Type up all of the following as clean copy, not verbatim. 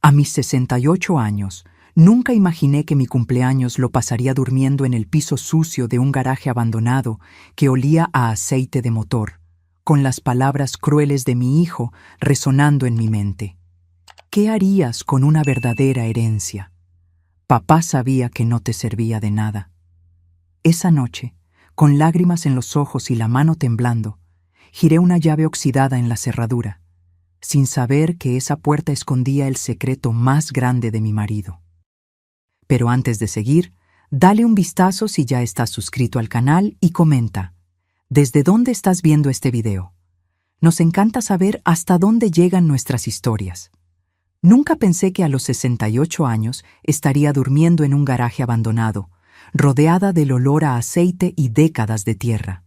A mis 68 años, nunca imaginé que mi cumpleaños lo pasaría durmiendo en el piso sucio de un garaje abandonado que olía a aceite de motor, con las palabras crueles de mi hijo resonando en mi mente. ¿Qué harías con una verdadera herencia? Papá sabía que no te servía de nada. Esa noche, con lágrimas en los ojos y la mano temblando, giré una llave oxidada en la cerradura, sin saber que esa puerta escondía el secreto más grande de mi marido. Pero antes de seguir, dale un vistazo si ya estás suscrito al canal y comenta, ¿desde dónde estás viendo este video? Nos encanta saber hasta dónde llegan nuestras historias. Nunca pensé que a los 68 años estaría durmiendo en un garaje abandonado, rodeada del olor a aceite y décadas de tierra.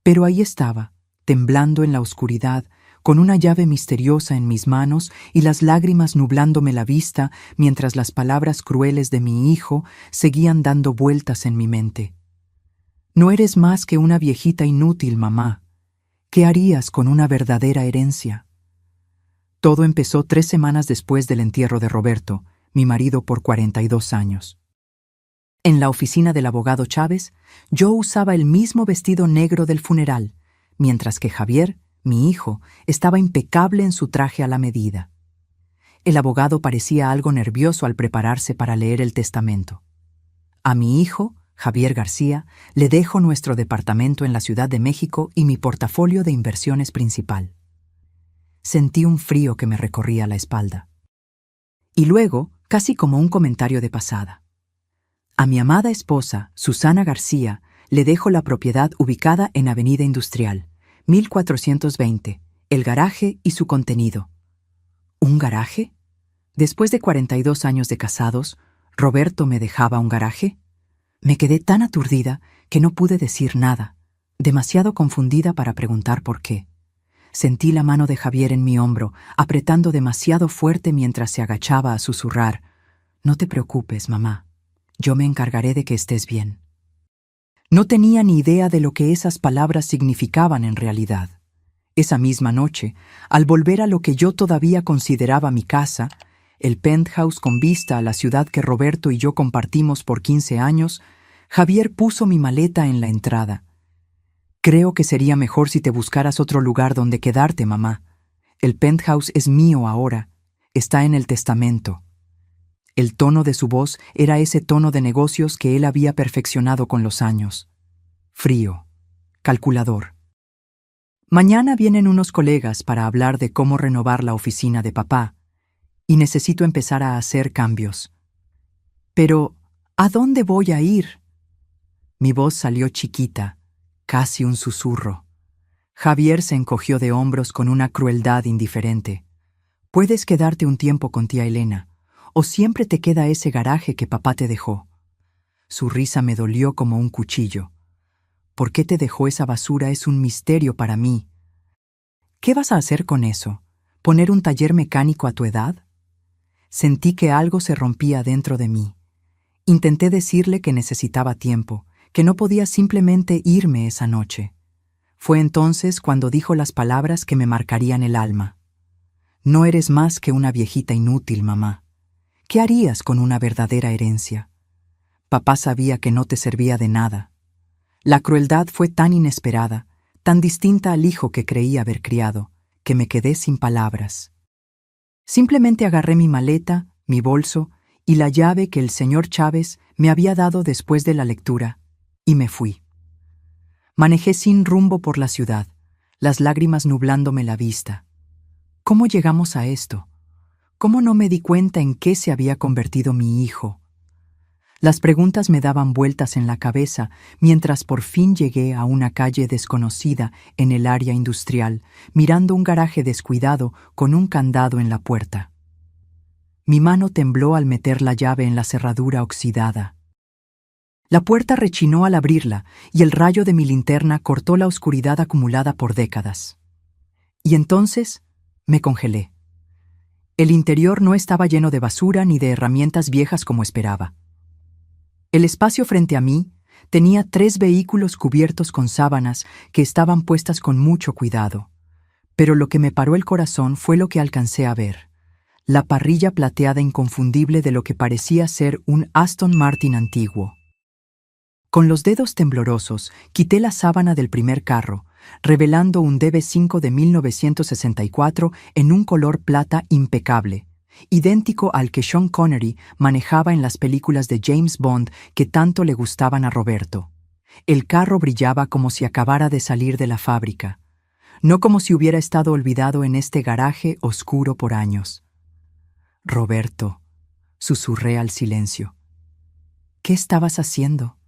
Pero ahí estaba, temblando en la oscuridad, con una llave misteriosa en mis manos y las lágrimas nublándome la vista mientras las palabras crueles de mi hijo seguían dando vueltas en mi mente. No eres más que una viejita inútil, mamá. ¿Qué harías con una verdadera herencia? Todo empezó 3 semanas después del entierro de Roberto, mi marido por 42 años. En la oficina del abogado Chávez, yo usaba el mismo vestido negro del funeral, mientras que Javier, mi hijo, estaba impecable en su traje a la medida. El abogado parecía algo nervioso al prepararse para leer el testamento. A mi hijo, Javier García, le dejo nuestro departamento en la Ciudad de México y mi portafolio de inversiones principal. Sentí un frío que me recorría la espalda. Y luego, casi como un comentario de pasada. A mi amada esposa, Susana García, le dejo la propiedad ubicada en Avenida Industrial, 1420, el garaje y su contenido. ¿Un garaje? Después de 42 años de casados, ¿Roberto me dejaba un garaje? Me quedé tan aturdida que no pude decir nada, demasiado confundida para preguntar por qué. Sentí la mano de Javier en mi hombro, apretando demasiado fuerte mientras se agachaba a susurrar, «No te preocupes, mamá. Yo me encargaré de que estés bien». No tenía ni idea de lo que esas palabras significaban en realidad. Esa misma noche, al volver a lo que yo todavía consideraba mi casa, el penthouse con vista a la ciudad que Roberto y yo compartimos por 15 años, Javier puso mi maleta en la entrada. «Creo que sería mejor si te buscaras otro lugar donde quedarte, mamá. El penthouse es mío ahora. Está en el testamento». El tono de su voz era ese tono de negocios que él había perfeccionado con los años. Frío, calculador. Mañana vienen unos colegas para hablar de cómo renovar la oficina de papá, y necesito empezar a hacer cambios. Pero, ¿a dónde voy a ir? Mi voz salió chiquita, casi un susurro. Javier se encogió de hombros con una crueldad indiferente. Puedes quedarte un tiempo con tía Elena, o siempre te queda ese garaje que papá te dejó. Su risa me dolió como un cuchillo. ¿Por qué te dejó esa basura? Es un misterio para mí. ¿Qué vas a hacer con eso? ¿Poner un taller mecánico a tu edad? Sentí que algo se rompía dentro de mí. Intenté decirle que necesitaba tiempo, que no podía simplemente irme esa noche. Fue entonces cuando dijo las palabras que me marcarían el alma. No eres más que una viejita inútil, mamá. ¿Qué harías con una verdadera herencia? Papá sabía que no te servía de nada. La crueldad fue tan inesperada, tan distinta al hijo que creía haber criado, que me quedé sin palabras. Simplemente agarré mi maleta, mi bolso y la llave que el señor Chávez me había dado después de la lectura, y me fui. Manejé sin rumbo por la ciudad, las lágrimas nublándome la vista. ¿Cómo llegamos a esto? ¿Cómo no me di cuenta en qué se había convertido mi hijo? Las preguntas me daban vueltas en la cabeza mientras por fin llegué a una calle desconocida en el área industrial, mirando un garaje descuidado con un candado en la puerta. Mi mano tembló al meter la llave en la cerradura oxidada. La puerta rechinó al abrirla y el rayo de mi linterna cortó la oscuridad acumulada por décadas. Y entonces me congelé. El interior no estaba lleno de basura ni de herramientas viejas como esperaba. El espacio frente a mí tenía 3 vehículos cubiertos con sábanas que estaban puestas con mucho cuidado. Pero lo que me paró el corazón fue lo que alcancé a ver: la parrilla plateada inconfundible de lo que parecía ser un Aston Martin antiguo. Con los dedos temblorosos, quité la sábana del primer carro, revelando un DB5 de 1964 en un color plata impecable, idéntico al que Sean Connery manejaba en las películas de James Bond que tanto le gustaban a Roberto. El carro brillaba como si acabara de salir de la fábrica, no como si hubiera estado olvidado en este garaje oscuro por años. Roberto, susurré al silencio. ¿Qué estabas haciendo?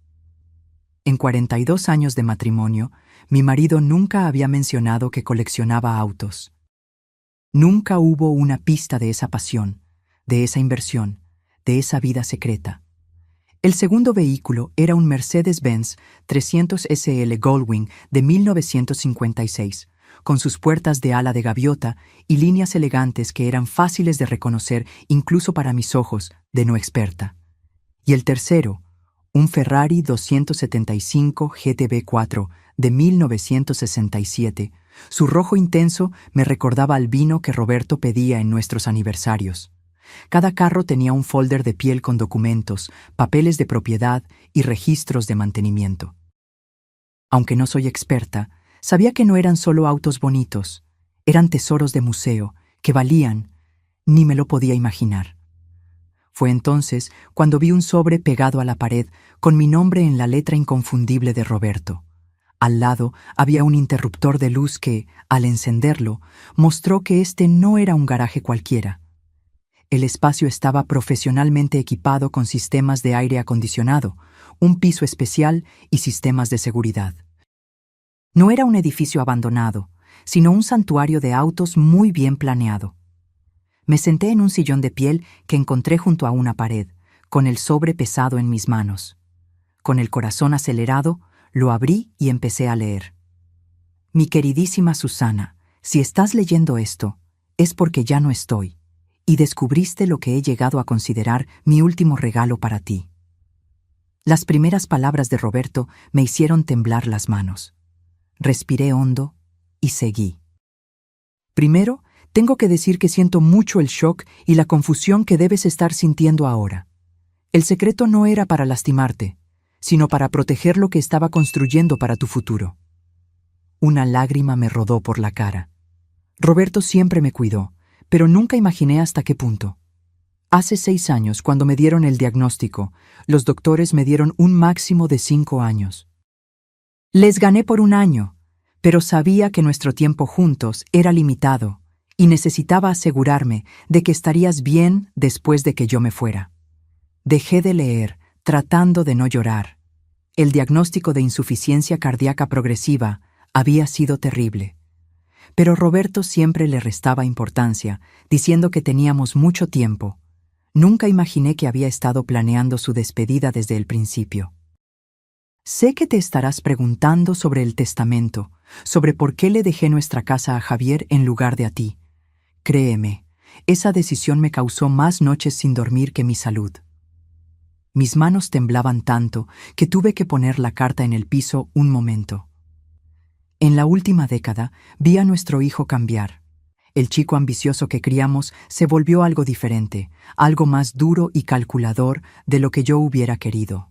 En 42 años de matrimonio, mi marido nunca había mencionado que coleccionaba autos. Nunca hubo una pista de esa pasión, de esa inversión, de esa vida secreta. El segundo vehículo era un Mercedes-Benz 300 SL Goldwing de 1956, con sus puertas de ala de gaviota y líneas elegantes que eran fáciles de reconocer incluso para mis ojos de no experta. Y el tercero, un Ferrari 275 GTB4 de 1967, su rojo intenso me recordaba al vino que Roberto pedía en nuestros aniversarios. Cada carro tenía un folder de piel con documentos, papeles de propiedad y registros de mantenimiento. Aunque no soy experta, sabía que no eran solo autos bonitos, eran tesoros de museo que valían, ni me lo podía imaginar. Fue entonces cuando vi un sobre pegado a la pared con mi nombre en la letra inconfundible de Roberto. Al lado había un interruptor de luz que, al encenderlo, mostró que este no era un garaje cualquiera. El espacio estaba profesionalmente equipado con sistemas de aire acondicionado, un piso especial y sistemas de seguridad. No era un edificio abandonado, sino un santuario de autos muy bien planeado. Me senté en un sillón de piel que encontré junto a una pared, con el sobre pesado en mis manos. Con el corazón acelerado, lo abrí y empecé a leer. Mi queridísima Susana, si estás leyendo esto, es porque ya no estoy, y descubriste lo que he llegado a considerar mi último regalo para ti. Las primeras palabras de Roberto me hicieron temblar las manos. Respiré hondo y seguí. Primero, tengo que decir que siento mucho el shock y la confusión que debes estar sintiendo ahora. El secreto no era para lastimarte, sino para proteger lo que estaba construyendo para tu futuro. Una lágrima me rodó por la cara. Roberto siempre me cuidó, pero nunca imaginé hasta qué punto. Hace 6 años, cuando me dieron el diagnóstico, los doctores me dieron un máximo de 5 años. Les gané por 1 año, pero sabía que nuestro tiempo juntos era limitado y necesitaba asegurarme de que estarías bien después de que yo me fuera. Dejé de leer, tratando de no llorar. El diagnóstico de insuficiencia cardíaca progresiva había sido terrible. Pero Roberto siempre le restaba importancia, diciendo que teníamos mucho tiempo. Nunca imaginé que había estado planeando su despedida desde el principio. Sé que te estarás preguntando sobre el testamento, sobre por qué le dejé nuestra casa a Javier en lugar de a ti. Créeme, esa decisión me causó más noches sin dormir que mi salud. Mis manos temblaban tanto que tuve que poner la carta en el piso un momento. En la última década vi a nuestro hijo cambiar. El chico ambicioso que criamos se volvió algo diferente, algo más duro y calculador de lo que yo hubiera querido.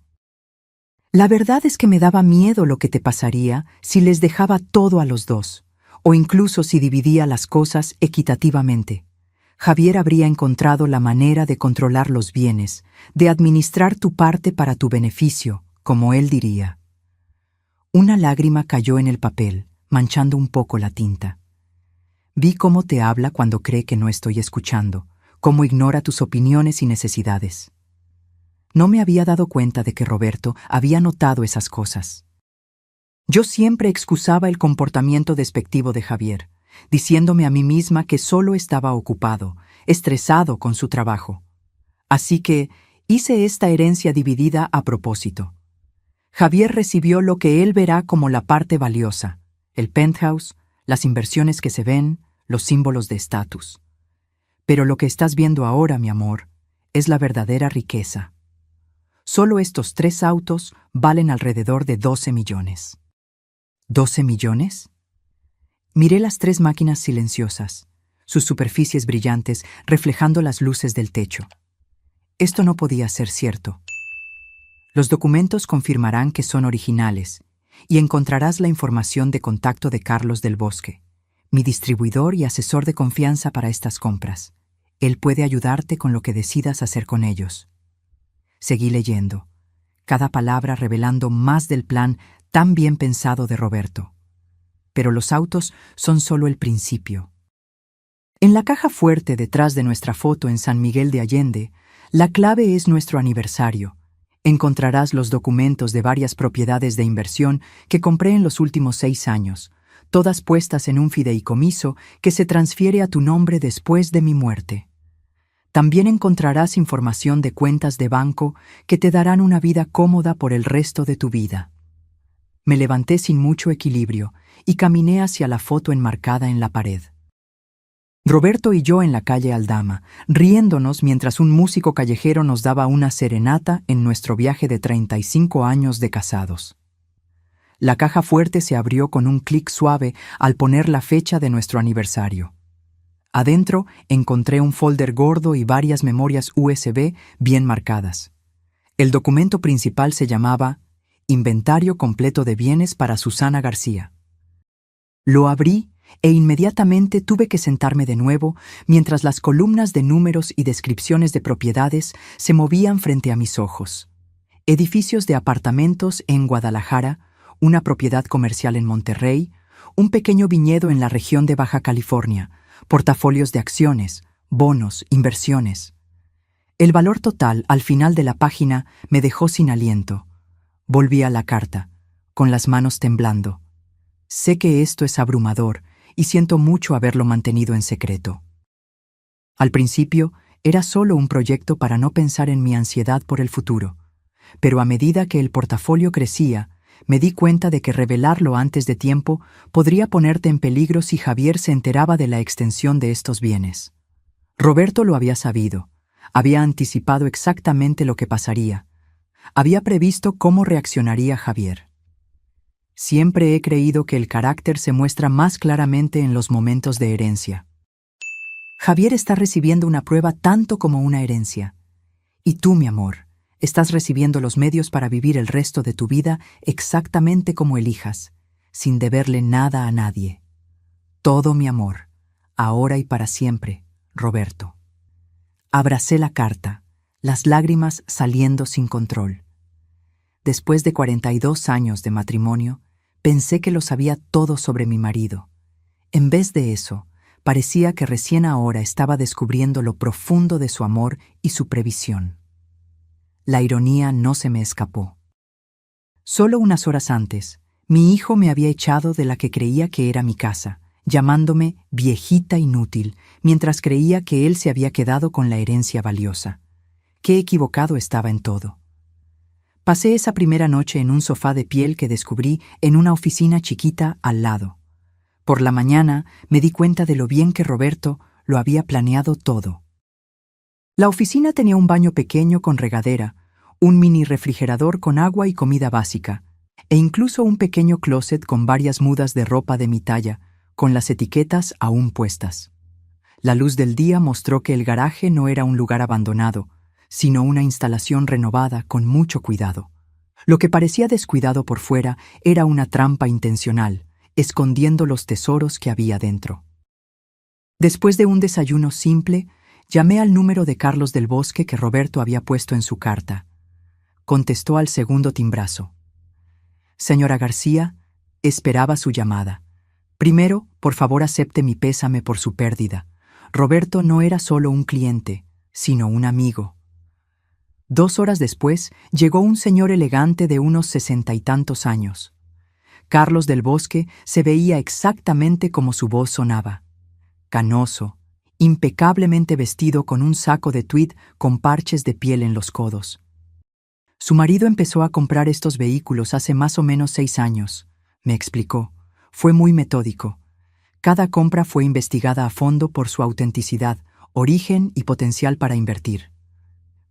La verdad es que me daba miedo lo que te pasaría si les dejaba todo a los dos, o incluso si dividía las cosas equitativamente. Javier habría encontrado la manera de controlar los bienes, de administrar tu parte para tu beneficio, como él diría. Una lágrima cayó en el papel, manchando un poco la tinta. Vi cómo te habla cuando cree que no estoy escuchando, cómo ignora tus opiniones y necesidades. No me había dado cuenta de que Roberto había notado esas cosas. Yo siempre excusaba el comportamiento despectivo de Javier, diciéndome a mí misma que solo estaba ocupado, estresado con su trabajo. Así que hice esta herencia dividida a propósito. Javier recibió lo que él verá como la parte valiosa, el penthouse, las inversiones que se ven, los símbolos de estatus. Pero lo que estás viendo ahora, mi amor, es la verdadera riqueza. Solo estos 3 autos valen alrededor de 12 millones. ¿12 millones? Miré las 3 máquinas silenciosas, sus superficies brillantes reflejando las luces del techo. Esto no podía ser cierto. Los documentos confirmarán que son originales y encontrarás la información de contacto de Carlos del Bosque, mi distribuidor y asesor de confianza para estas compras. Él puede ayudarte con lo que decidas hacer con ellos. Seguí leyendo, cada palabra revelando más del plan tan bien pensado de Roberto. Pero los autos son solo el principio. En la caja fuerte detrás de nuestra foto en San Miguel de Allende, la clave es nuestro aniversario. Encontrarás los documentos de varias propiedades de inversión que compré en los últimos 6 años, todas puestas en un fideicomiso que se transfiere a tu nombre después de mi muerte. También encontrarás información de cuentas de banco que te darán una vida cómoda por el resto de tu vida. Me levanté sin mucho equilibrio y caminé hacia la foto enmarcada en la pared. Roberto y yo en la calle Aldama, riéndonos mientras un músico callejero nos daba una serenata en nuestro viaje de 35 años de casados. La caja fuerte se abrió con un clic suave al poner la fecha de nuestro aniversario. Adentro encontré un folder gordo y varias memorias USB bien marcadas. El documento principal se llamaba Inventario completo de bienes para Susana García. Lo abrí e inmediatamente tuve que sentarme de nuevo mientras las columnas de números y descripciones de propiedades se movían frente a mis ojos. Edificios de apartamentos en Guadalajara, una propiedad comercial en Monterrey, un pequeño viñedo en la región de Baja California, portafolios de acciones, bonos, inversiones. El valor total al final de la página me dejó sin aliento. Volví a la carta, con las manos temblando. Sé que esto es abrumador y siento mucho haberlo mantenido en secreto. Al principio, era solo un proyecto para no pensar en mi ansiedad por el futuro, pero a medida que el portafolio crecía, me di cuenta de que revelarlo antes de tiempo podría ponerte en peligro si Javier se enteraba de la extensión de estos bienes. Roberto lo había sabido, había anticipado exactamente lo que pasaría, había previsto cómo reaccionaría Javier. Siempre he creído que el carácter se muestra más claramente en los momentos de herencia. Javier está recibiendo una prueba tanto como una herencia. Y tú, mi amor, estás recibiendo los medios para vivir el resto de tu vida exactamente como elijas, sin deberle nada a nadie. Todo mi amor, ahora y para siempre, Roberto. Abracé la carta, las lágrimas saliendo sin control. Después de 42 años de matrimonio, pensé que lo sabía todo sobre mi marido. En vez de eso, parecía que recién ahora estaba descubriendo lo profundo de su amor y su previsión. La ironía no se me escapó. Solo unas horas antes, mi hijo me había echado de la que creía que era mi casa, llamándome viejita inútil, mientras creía que él se había quedado con la herencia valiosa. Qué equivocado estaba en todo. Pasé esa primera noche en un sofá de piel que descubrí en una oficina chiquita al lado. Por la mañana me di cuenta de lo bien que Roberto lo había planeado todo. La oficina tenía un baño pequeño con regadera, un mini refrigerador con agua y comida básica, e incluso un pequeño closet con varias mudas de ropa de mi talla, con las etiquetas aún puestas. La luz del día mostró que el garaje no era un lugar abandonado, sino una instalación renovada con mucho cuidado. Lo que parecía descuidado por fuera era una trampa intencional, escondiendo los tesoros que había dentro. Después de un desayuno simple, llamé al número de Carlos del Bosque que Roberto había puesto en su carta. Contestó al segundo timbrazo. Señora García, esperaba su llamada. Primero, por favor acepte mi pésame por su pérdida. Roberto no era solo un cliente, sino un amigo. 2 horas después, llegó un señor elegante de unos 60 y tantos años. Carlos del Bosque se veía exactamente como su voz sonaba. Canoso, impecablemente vestido con un saco de tweed con parches de piel en los codos. Su marido empezó a comprar estos vehículos hace más o menos 6 años, me explicó. Fue muy metódico. Cada compra fue investigada a fondo por su autenticidad, origen y potencial para invertir.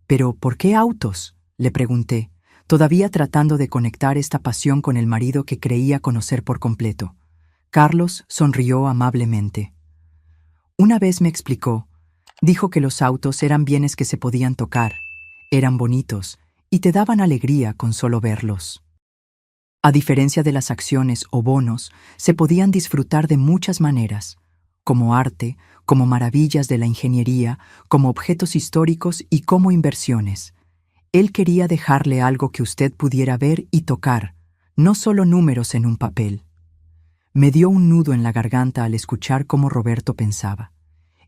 «¿Pero por qué autos?», le pregunté, todavía tratando de conectar esta pasión con el marido que creía conocer por completo. Carlos sonrió amablemente. Una vez me explicó, dijo que los autos eran bienes que se podían tocar, eran bonitos y te daban alegría con solo verlos. A diferencia de las acciones o bonos, se podían disfrutar de muchas maneras, como arte, como maravillas de la ingeniería, como objetos históricos y como inversiones. Él quería dejarle algo que usted pudiera ver y tocar, no solo números en un papel. Me dio un nudo en la garganta al escuchar cómo Roberto pensaba.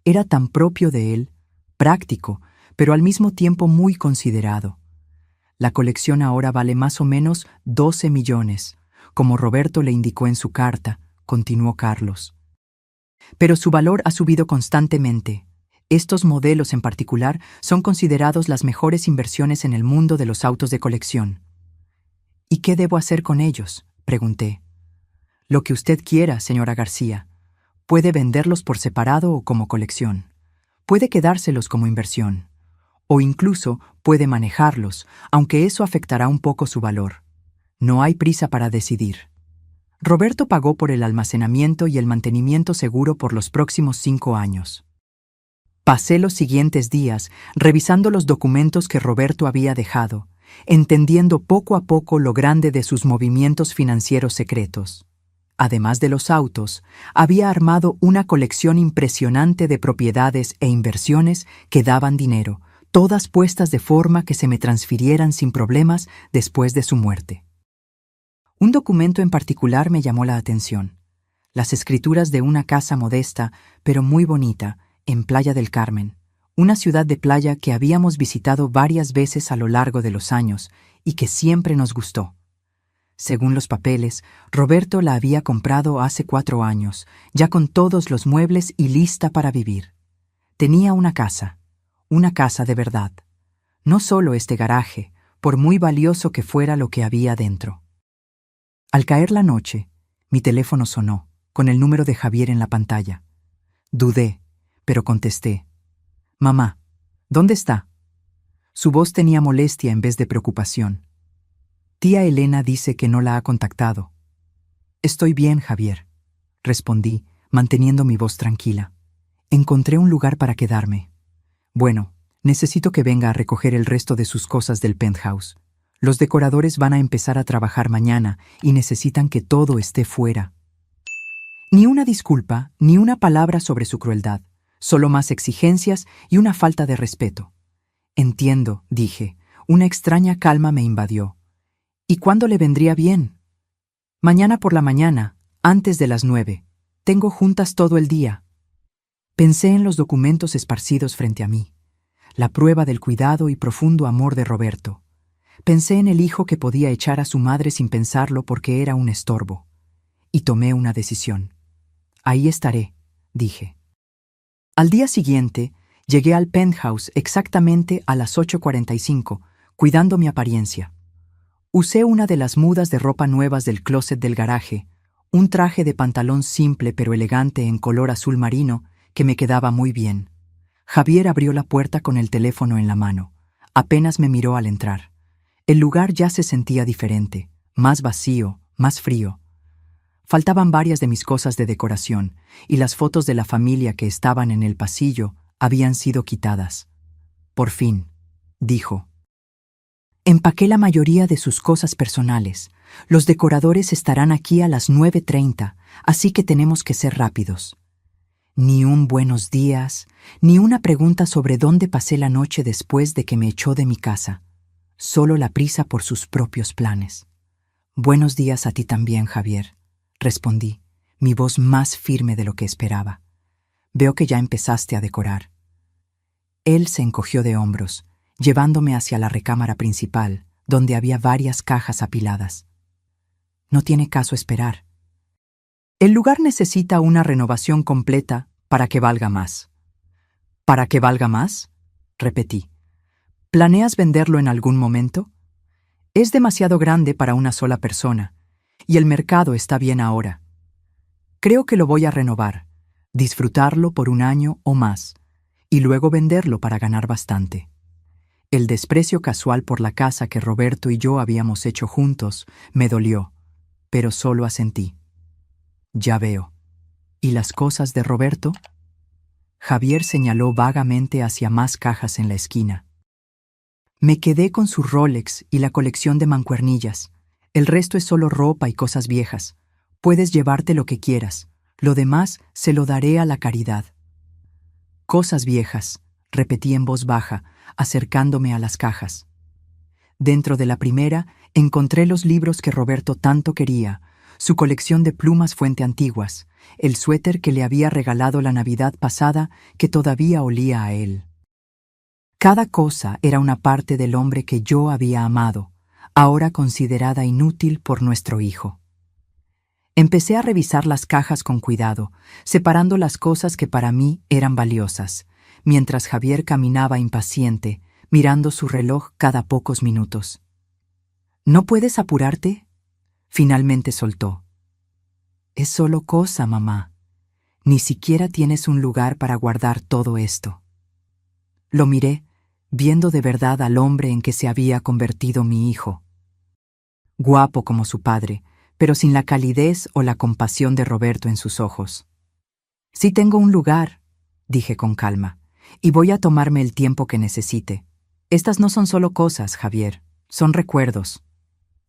Era tan propio de él, práctico, pero al mismo tiempo muy considerado. La colección ahora vale más o menos 12 millones, como Roberto le indicó en su carta, continuó Carlos. Pero su valor ha subido constantemente. Estos modelos en particular son considerados las mejores inversiones en el mundo de los autos de colección. ¿Y qué debo hacer con ellos?, pregunté. Lo que usted quiera, señora García. Puede venderlos por separado o como colección. Puede quedárselos como inversión. O incluso puede manejarlos, aunque eso afectará un poco su valor. No hay prisa para decidir. Roberto pagó por el almacenamiento y el mantenimiento seguro por los próximos 5 años. Pasé los siguientes días revisando los documentos que Roberto había dejado, entendiendo poco a poco lo grande de sus movimientos financieros secretos. Además de los autos, había armado una colección impresionante de propiedades e inversiones que daban dinero, todas puestas de forma que se me transfirieran sin problemas después de su muerte. Un documento en particular me llamó la atención. Las escrituras de una casa modesta, pero muy bonita, en Playa del Carmen, una ciudad de playa que habíamos visitado varias veces a lo largo de los años y que siempre nos gustó. Según los papeles, Roberto la había comprado hace 4 años, ya con todos los muebles y lista para vivir. Tenía una casa de verdad. No solo este garaje, por muy valioso que fuera lo que había dentro. Al caer la noche, mi teléfono sonó, con el número de Javier en la pantalla. Dudé, pero contesté. «Mamá, ¿dónde está?» Su voz tenía molestia en vez de preocupación. «Tía Elena dice que no la ha contactado». «Estoy bien, Javier», respondí, manteniendo mi voz tranquila. «Encontré un lugar para quedarme. Bueno, necesito que venga a recoger el resto de sus cosas del penthouse. Los decoradores van a empezar a trabajar mañana y necesitan que todo esté fuera». Ni una disculpa, ni una palabra sobre su crueldad, solo más exigencias y una falta de respeto. «Entiendo», dije. Una extraña calma me invadió. «¿Y cuándo le vendría bien?» «Mañana por la mañana, antes de las 9. Tengo juntas todo el día». Pensé en los documentos esparcidos frente a mí, la prueba del cuidado y profundo amor de Roberto. Pensé en el hijo que podía echar a su madre sin pensarlo porque era un estorbo. Y tomé una decisión. «Ahí estaré», dije. Al día siguiente, llegué al penthouse exactamente a las 8:45, cuidando mi apariencia. Usé una de las mudas de ropa nuevas del closet del garaje, un traje de pantalón simple pero elegante en color azul marino que me quedaba muy bien. Javier abrió la puerta con el teléfono en la mano. Apenas me miró al entrar. El lugar ya se sentía diferente, más vacío, más frío. Faltaban varias de mis cosas de decoración, y las fotos de la familia que estaban en el pasillo habían sido quitadas. «Por fin», dijo. «Empaqué la mayoría de sus cosas personales. Los decoradores estarán aquí a las 9:30, así que tenemos que ser rápidos». Ni un buenos días, ni una pregunta sobre dónde pasé la noche después de que me echó de mi casa. Solo la prisa por sus propios planes. «Buenos días a ti también, Javier», respondí, mi voz más firme de lo que esperaba. «Veo que ya empezaste a decorar». Él se encogió de hombros, llevándome hacia la recámara principal, donde había varias cajas apiladas. «No tiene caso esperar. El lugar necesita una renovación completa para que valga más». «¿Para que valga más?», repetí. «¿Planeas venderlo en algún momento?» «Es demasiado grande para una sola persona, y el mercado está bien ahora. Creo que lo voy a renovar, disfrutarlo por 1 año o más, y luego venderlo para ganar bastante». El desprecio casual por la casa que Roberto y yo habíamos hecho juntos me dolió, pero solo asentí. «Ya veo. ¿Y las cosas de Roberto?» Javier señaló vagamente hacia más cajas en la esquina. Me quedé con su Rolex y la colección de mancuernillas. El resto es solo ropa y cosas viejas. Puedes llevarte lo que quieras. Lo demás se lo daré a la caridad. Cosas viejas, repetí en voz baja, acercándome a las cajas. Dentro de la primera encontré los libros que Roberto tanto quería, su colección de plumas fuente antiguas, el suéter que le había regalado la Navidad pasada que todavía olía a él. Cada cosa era una parte del hombre que yo había amado, ahora considerada inútil por nuestro hijo. Empecé a revisar las cajas con cuidado, separando las cosas que para mí eran valiosas, mientras Javier caminaba impaciente, mirando su reloj cada pocos minutos. ¿No puedes apurarte? Finalmente soltó. Es solo cosa, mamá. Ni siquiera tienes un lugar para guardar todo esto. Lo miré, viendo de verdad al hombre en que se había convertido mi hijo. Guapo como su padre, pero sin la calidez o la compasión de Roberto en sus ojos. Sí tengo un lugar, dije con calma, y voy a tomarme el tiempo que necesite. Estas no son solo cosas, Javier, son recuerdos.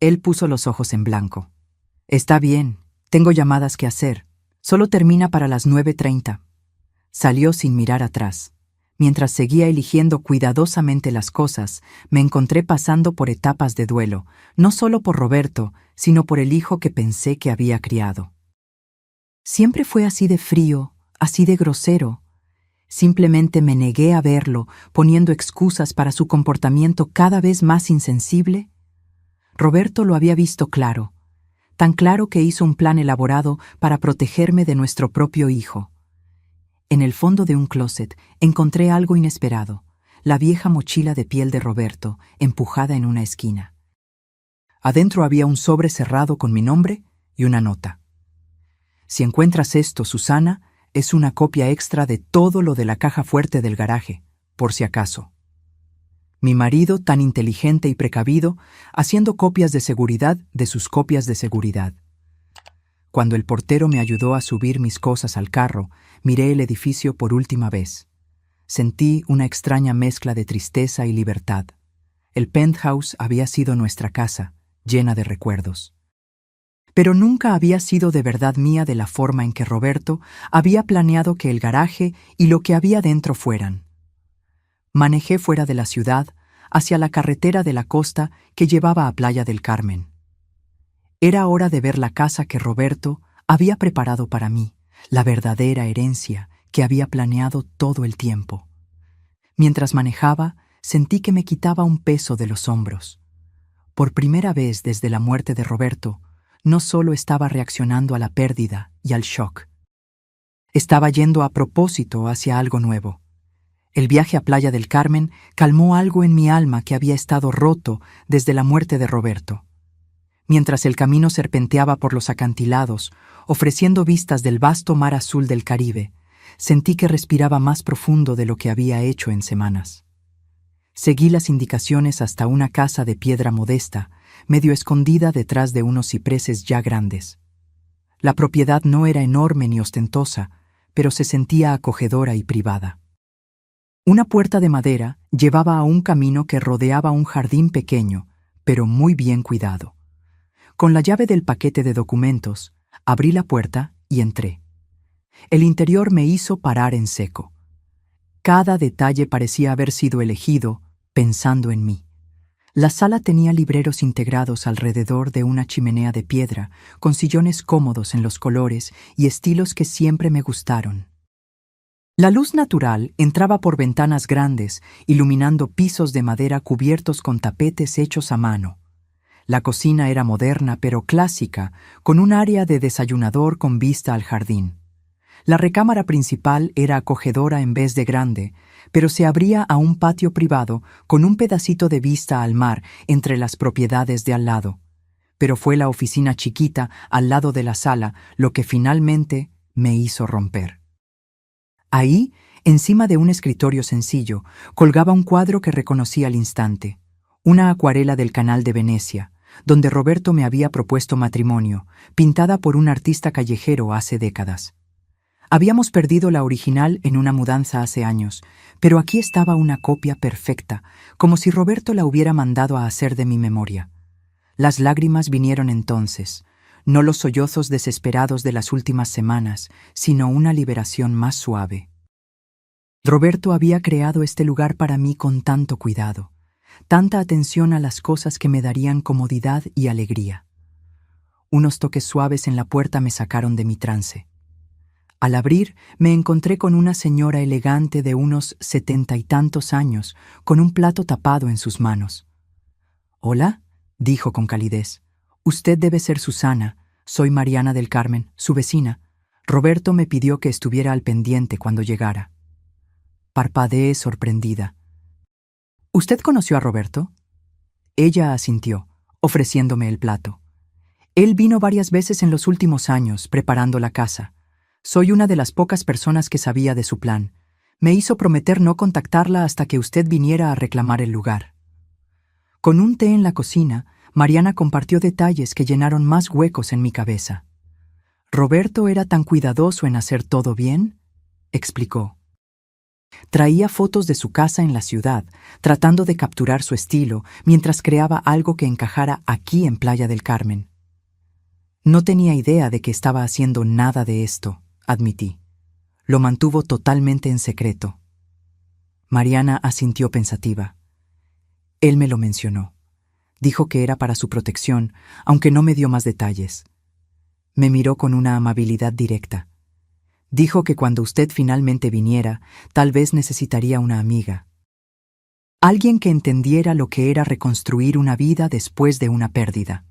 Él puso los ojos en blanco. Está bien, tengo llamadas que hacer. Solo termina para las 9:30. Salió sin mirar atrás. Mientras seguía eligiendo cuidadosamente las cosas, me encontré pasando por etapas de duelo, no solo por Roberto, sino por el hijo que pensé que había criado. Siempre fue así de frío, así de grosero. Simplemente me negué a verlo, poniendo excusas para su comportamiento cada vez más insensible. Roberto lo había visto claro, tan claro que hizo un plan elaborado para protegerme de nuestro propio hijo. En el fondo de un closet encontré algo inesperado, la vieja mochila de piel de Roberto, empujada en una esquina. Adentro había un sobre cerrado con mi nombre y una nota. Si encuentras esto, Susana, es una copia extra de todo lo de la caja fuerte del garaje, por si acaso. Mi marido, tan inteligente y precavido, haciendo copias de seguridad de sus copias de seguridad. Cuando el portero me ayudó a subir mis cosas al carro, miré el edificio por última vez. Sentí una extraña mezcla de tristeza y libertad. El penthouse había sido nuestra casa, llena de recuerdos. Pero nunca había sido de verdad mía de la forma en que Roberto había planeado que el garaje y lo que había dentro fueran. Manejé fuera de la ciudad, hacia la carretera de la costa que llevaba a Playa del Carmen. Era hora de ver la casa que Roberto había preparado para mí, la verdadera herencia que había planeado todo el tiempo. Mientras manejaba, sentí que me quitaba un peso de los hombros. Por primera vez desde la muerte de Roberto, no solo estaba reaccionando a la pérdida y al shock. Estaba yendo a propósito hacia algo nuevo. El viaje a Playa del Carmen calmó algo en mi alma que había estado roto desde la muerte de Roberto. Mientras el camino serpenteaba por los acantilados, ofreciendo vistas del vasto mar azul del Caribe, sentí que respiraba más profundo de lo que había hecho en semanas. Seguí las indicaciones hasta una casa de piedra modesta, medio escondida detrás de unos cipreses ya grandes. La propiedad no era enorme ni ostentosa, pero se sentía acogedora y privada. Una puerta de madera llevaba a un camino que rodeaba un jardín pequeño, pero muy bien cuidado. Con la llave del paquete de documentos, abrí la puerta y entré. El interior me hizo parar en seco. Cada detalle parecía haber sido elegido pensando en mí. La sala tenía libreros integrados alrededor de una chimenea de piedra, con sillones cómodos en los colores y estilos que siempre me gustaron. La luz natural entraba por ventanas grandes, iluminando pisos de madera cubiertos con tapetes hechos a mano. La cocina era moderna pero clásica, con un área de desayunador con vista al jardín. La recámara principal era acogedora en vez de grande, pero se abría a un patio privado con un pedacito de vista al mar entre las propiedades de al lado. Pero fue la oficina chiquita al lado de la sala lo que finalmente me hizo romper. Ahí, encima de un escritorio sencillo, colgaba un cuadro que reconocí al instante, una acuarela del Canal de Venecia, donde Roberto me había propuesto matrimonio, pintada por un artista callejero hace décadas. Habíamos perdido la original en una mudanza hace años, pero aquí estaba una copia perfecta, como si Roberto la hubiera mandado a hacer de mi memoria. Las lágrimas vinieron entonces, no los sollozos desesperados de las últimas semanas, sino una liberación más suave. Roberto había creado este lugar para mí con tanto cuidado, tanta atención a las cosas que me darían comodidad y alegría. Unos toques suaves en la puerta me sacaron de mi trance. Al abrir, me encontré con una señora elegante de unos 70 y tantos años, con un plato tapado en sus manos. «Hola», dijo con calidez. «Usted debe ser Susana. Soy Mariana del Carmen, su vecina. Roberto me pidió que estuviera al pendiente cuando llegara». Parpadeé sorprendida. «¿Usted conoció a Roberto?» Ella asintió, ofreciéndome el plato. «Él vino varias veces en los últimos años, preparando la casa. Soy una de las pocas personas que sabía de su plan. Me hizo prometer no contactarla hasta que usted viniera a reclamar el lugar». Con un té en la cocina, Mariana compartió detalles que llenaron más huecos en mi cabeza. «¿Roberto era tan cuidadoso en hacer todo bien?», explicó. Traía fotos de su casa en la ciudad, tratando de capturar su estilo, mientras creaba algo que encajara aquí en Playa del Carmen. «No tenía idea de que estaba haciendo nada de esto», admití. «Lo mantuvo totalmente en secreto». Mariana asintió pensativa. «Él me lo mencionó. Dijo que era para su protección, aunque no me dio más detalles. Me miró con una amabilidad directa. Dijo que cuando usted finalmente viniera, tal vez necesitaría una amiga. Alguien que entendiera lo que era reconstruir una vida después de una pérdida».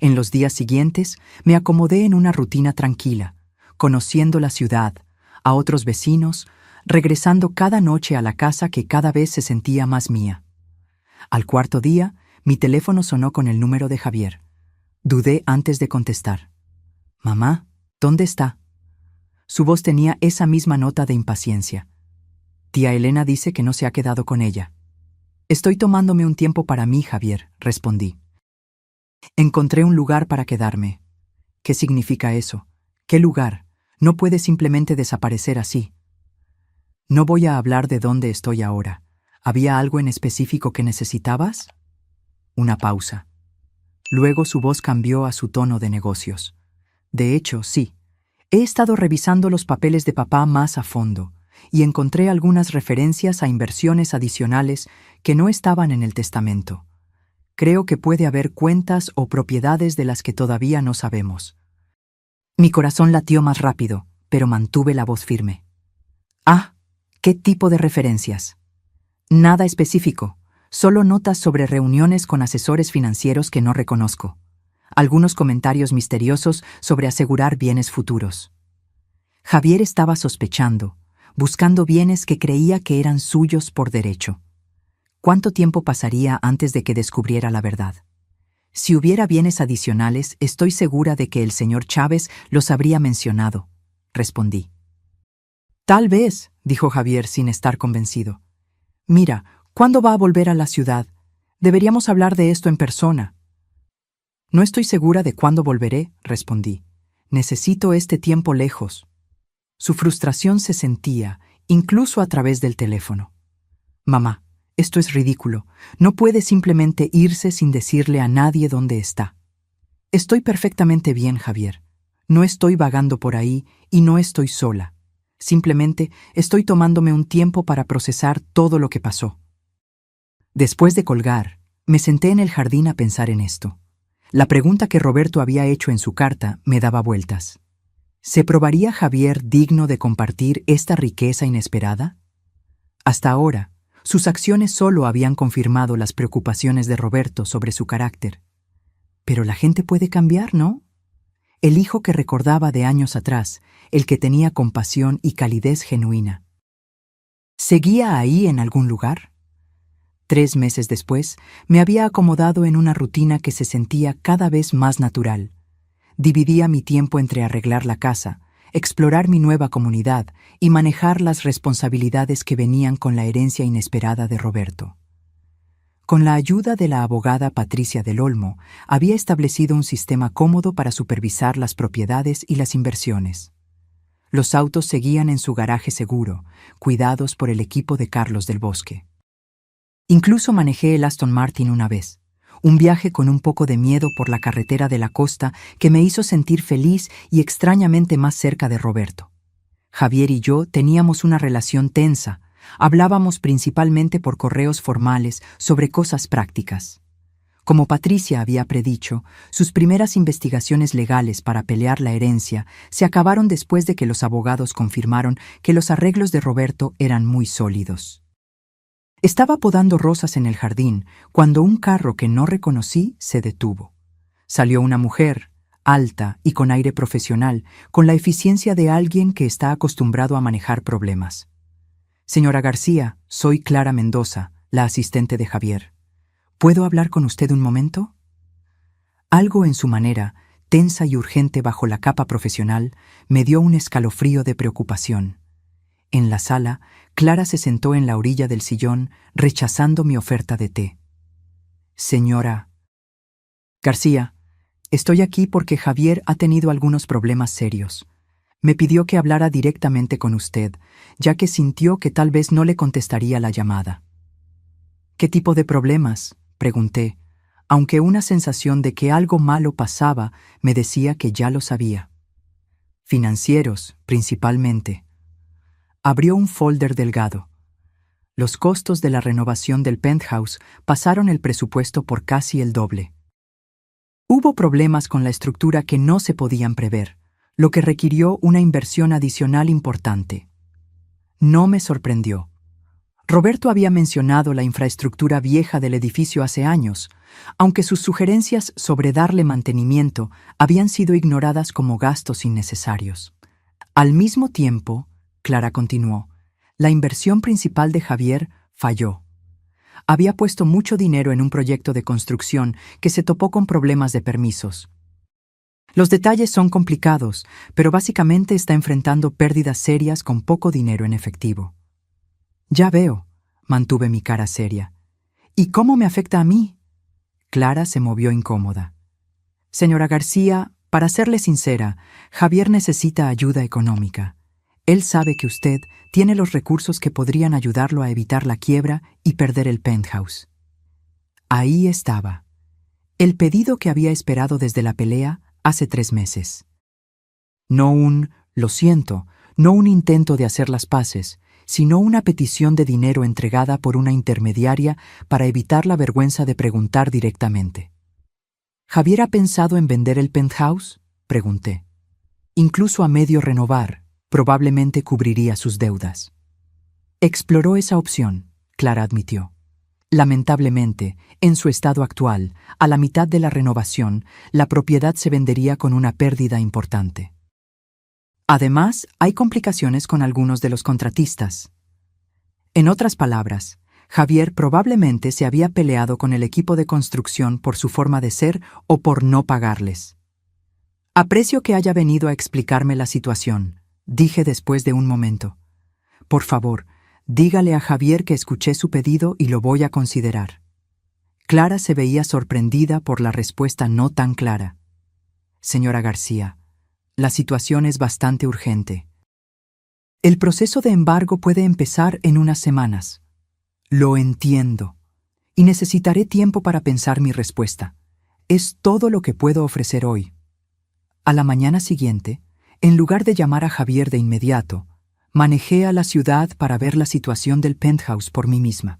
En los días siguientes, me acomodé en una rutina tranquila, conociendo la ciudad, a otros vecinos, regresando cada noche a la casa que cada vez se sentía más mía. Al cuarto día, mi teléfono sonó con el número de Javier. Dudé antes de contestar. «Mamá, ¿dónde está?». Su voz tenía esa misma nota de impaciencia. «Tía Elena dice que no se ha quedado con ella». «Estoy tomándome un tiempo para mí, Javier», respondí. «Encontré un lugar para quedarme». «¿Qué significa eso? ¿Qué lugar? No puede simplemente desaparecer así». «No voy a hablar de dónde estoy ahora. ¿Había algo en específico que necesitabas?». Una pausa. Luego su voz cambió a su tono de negocios. «De hecho, sí. He estado revisando los papeles de papá más a fondo y encontré algunas referencias a inversiones adicionales que no estaban en el testamento. Creo que puede haber cuentas o propiedades de las que todavía no sabemos». Mi corazón latió más rápido, pero mantuve la voz firme. «Ah, ¿qué tipo de referencias?». «Nada específico, solo notas sobre reuniones con asesores financieros que no reconozco. Algunos comentarios misteriosos sobre asegurar bienes futuros». Javier estaba sospechando, buscando bienes que creía que eran suyos por derecho. ¿Cuánto tiempo pasaría antes de que descubriera la verdad? Si hubiera bienes adicionales, estoy segura de que el señor Chávez los habría mencionado, respondí. «Tal vez», dijo Javier sin estar convencido. «Mira, ¿cuándo va a volver a la ciudad? Deberíamos hablar de esto en persona». «No estoy segura de cuándo volveré», respondí. «Necesito este tiempo lejos». Su frustración se sentía, incluso a través del teléfono. «Mamá, esto es ridículo. No puede simplemente irse sin decirle a nadie dónde está». «Estoy perfectamente bien, Javier. No estoy vagando por ahí y no estoy sola. Simplemente estoy tomándome un tiempo para procesar todo lo que pasó». Después de colgar, me senté en el jardín a pensar en esto. La pregunta que Roberto había hecho en su carta me daba vueltas. ¿Se probaría Javier digno de compartir esta riqueza inesperada? Hasta ahora, sus acciones solo habían confirmado las preocupaciones de Roberto sobre su carácter. Pero la gente puede cambiar, ¿no? El hijo que recordaba de años atrás, el que tenía compasión y calidez genuina. ¿Seguía ahí en algún lugar? 3 meses después, me había acomodado en una rutina que se sentía cada vez más natural. Dividía mi tiempo entre arreglar la casa, explorar mi nueva comunidad y manejar las responsabilidades que venían con la herencia inesperada de Roberto. Con la ayuda de la abogada Patricia del Olmo, había establecido un sistema cómodo para supervisar las propiedades y las inversiones. Los autos seguían en su garaje seguro, cuidados por el equipo de Carlos del Bosque. Incluso manejé el Aston Martin una vez, un viaje con un poco de miedo por la carretera de la costa que me hizo sentir feliz y extrañamente más cerca de Roberto. Javier y yo teníamos una relación tensa, hablábamos principalmente por correos formales sobre cosas prácticas. Como Patricia había predicho, sus primeras investigaciones legales para pelear la herencia se acabaron después de que los abogados confirmaron que los arreglos de Roberto eran muy sólidos. Estaba podando rosas en el jardín cuando un carro que no reconocí se detuvo. Salió una mujer, alta y con aire profesional, con la eficiencia de alguien que está acostumbrado a manejar problemas. Señora García, soy Clara Mendoza, la asistente de Javier. ¿Puedo hablar con usted un momento? Algo en su manera, tensa y urgente bajo la capa profesional, me dio un escalofrío de preocupación. En la sala, Clara se sentó en la orilla del sillón, rechazando mi oferta de té. Señora García, estoy aquí porque Javier ha tenido algunos problemas serios. Me pidió que hablara directamente con usted, ya que sintió que tal vez no le contestaría la llamada. ¿Qué tipo de problemas?, pregunté, aunque una sensación de que algo malo pasaba me decía que ya lo sabía. Financieros, principalmente. Abrió un folder delgado. Los costos de la renovación del penthouse pasaron el presupuesto por casi el doble. Hubo problemas con la estructura que no se podían prever, lo que requirió una inversión adicional importante. No me sorprendió. Roberto había mencionado la infraestructura vieja del edificio hace años, aunque sus sugerencias sobre darle mantenimiento habían sido ignoradas como gastos innecesarios. Al mismo tiempo, Clara continuó, la inversión principal de Javier falló. Había puesto mucho dinero en un proyecto de construcción que se topó con problemas de permisos. Los detalles son complicados, pero básicamente está enfrentando pérdidas serias con poco dinero en efectivo. Ya veo, mantuve mi cara seria. ¿Y cómo me afecta a mí? Clara se movió incómoda. Señora García, para serle sincera, Javier necesita ayuda económica. Él sabe que usted tiene los recursos que podrían ayudarlo a evitar la quiebra y perder el penthouse. Ahí estaba. El pedido que había esperado desde la pelea hace 3 meses. No lo siento, no un intento de hacer las paces, sino una petición de dinero entregada por una intermediaria para evitar la vergüenza de preguntar directamente. ¿Javier ha pensado en vender el penthouse?, pregunté. Incluso a medio renovar, probablemente cubriría sus deudas. Exploró esa opción, Clara admitió. Lamentablemente, en su estado actual, a la mitad de la renovación, la propiedad se vendería con una pérdida importante. Además, hay complicaciones con algunos de los contratistas. En otras palabras, Javier probablemente se había peleado con el equipo de construcción por su forma de ser o por no pagarles. Aprecio que haya venido a explicarme la situación, dije después de un momento. Por favor, dígale a Javier que escuché su pedido y lo voy a considerar. Clara se veía sorprendida por la respuesta no tan clara. Señora García, la situación es bastante urgente. El proceso de embargo puede empezar en unas semanas. Lo entiendo. Y necesitaré tiempo para pensar mi respuesta. Es todo lo que puedo ofrecer hoy. A la mañana siguiente, en lugar de llamar a Javier de inmediato, manejé a la ciudad para ver la situación del penthouse por mí misma.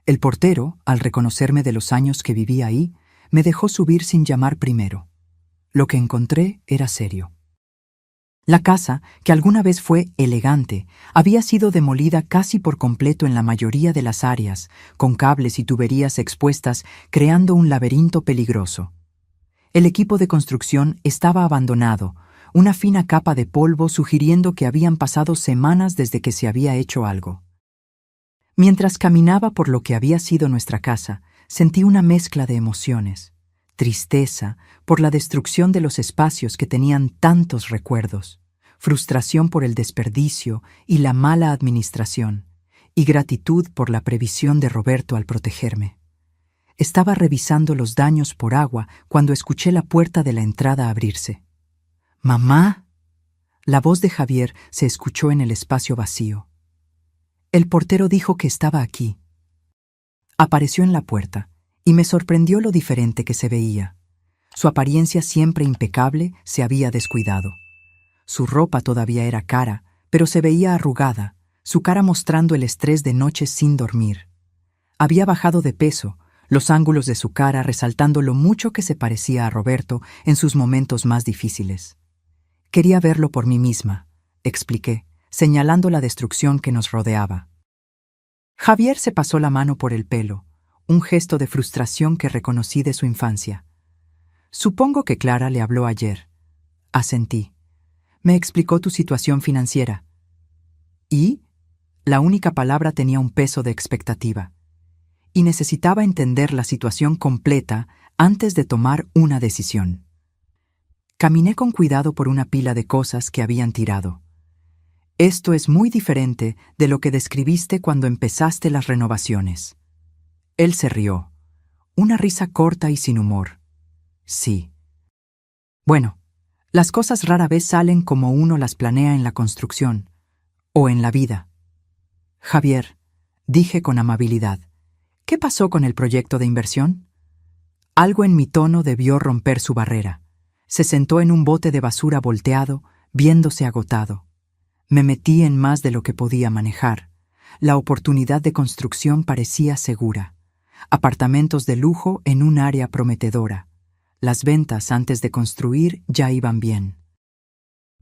El portero, al reconocerme de los años que viví ahí, me dejó subir sin llamar primero. Lo que encontré era serio. La casa, que alguna vez fue elegante, había sido demolida casi por completo en la mayoría de las áreas, con cables y tuberías expuestas, creando un laberinto peligroso. El equipo de construcción estaba abandonado, una fina capa de polvo sugiriendo que habían pasado semanas desde que se había hecho algo. Mientras caminaba por lo que había sido nuestra casa, sentí una mezcla de emociones. Tristeza por la destrucción de los espacios que tenían tantos recuerdos, frustración por el desperdicio y la mala administración, y gratitud por la previsión de Roberto al protegerme. Estaba revisando los daños por agua cuando escuché la puerta de la entrada abrirse. «¡Mamá!». La voz de Javier se escuchó en el espacio vacío. El portero dijo que estaba aquí. Apareció en la puerta, y me sorprendió lo diferente que se veía. Su apariencia siempre impecable se había descuidado. Su ropa todavía era cara, pero se veía arrugada, su cara mostrando el estrés de noches sin dormir. Había bajado de peso, los ángulos de su cara resaltando lo mucho que se parecía a Roberto en sus momentos más difíciles. Quería verlo por mí misma, expliqué, señalando la destrucción que nos rodeaba. Javier se pasó la mano por el pelo, un gesto de frustración que reconocí de su infancia. Supongo que Clara le habló ayer. Asentí. Me explicó tu situación financiera. ¿Y? La única palabra tenía un peso de expectativa. Y necesitaba entender la situación completa antes de tomar una decisión. Caminé con cuidado por una pila de cosas que habían tirado. Esto es muy diferente de lo que describiste cuando empezaste las renovaciones. Él se rió. Una risa corta y sin humor. Sí. Bueno, las cosas rara vez salen como uno las planea en la construcción, o en la vida. Javier, dije con amabilidad, ¿qué pasó con el proyecto de inversión? Algo en mi tono debió romper su barrera. Se sentó en un bote de basura volteado, viéndose agotado. Me metí en más de lo que podía manejar. La oportunidad de construcción parecía segura. Apartamentos de lujo en un área prometedora. Las ventas antes de construir ya iban bien.